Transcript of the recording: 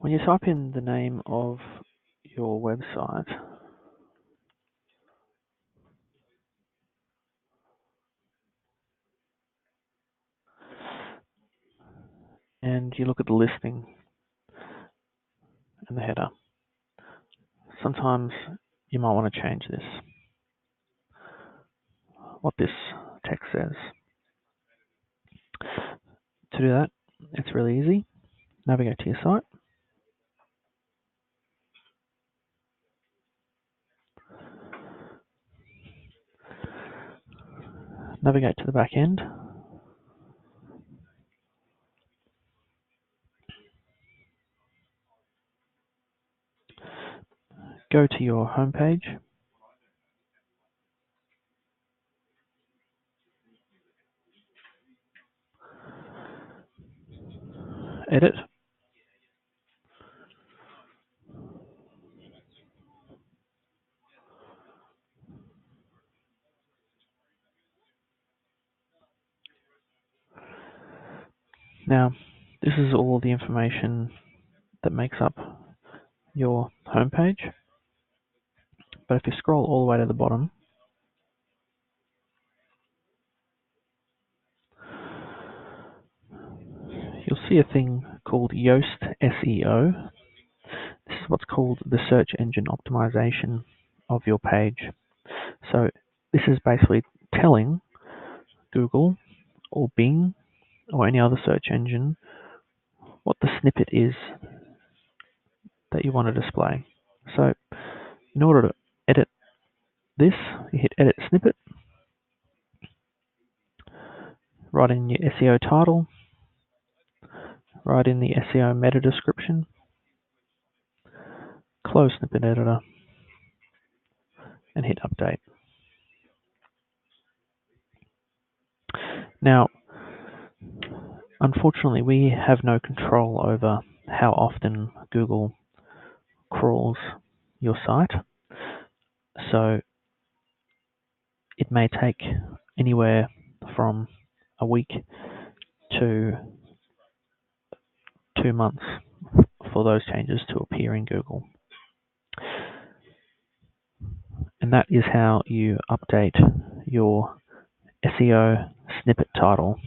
When you type in the name of your website, and you look at the listing and the header, sometimes you might want to change this, what this text says. To do that, it's really easy. Navigate to your site. Navigate to the back end. Go to your home page. Edit. Now, this is all the information that makes up your home page. But if you scroll all the way to the bottom, you'll see a thing called Yoast SEO. This is what's called the search engine optimization of your page. So this is basically telling Google or Bing or any other search engine what the snippet is that you want to display. So in order to edit this, you hit Edit Snippet, write in your SEO title, write in the SEO meta description, close Snippet Editor, and hit Update. Now, unfortunately, we have no control over how often Google crawls your site. So it may take anywhere from a week to 2 months for those changes to appear in Google. And that is how you update your SEO snippet title.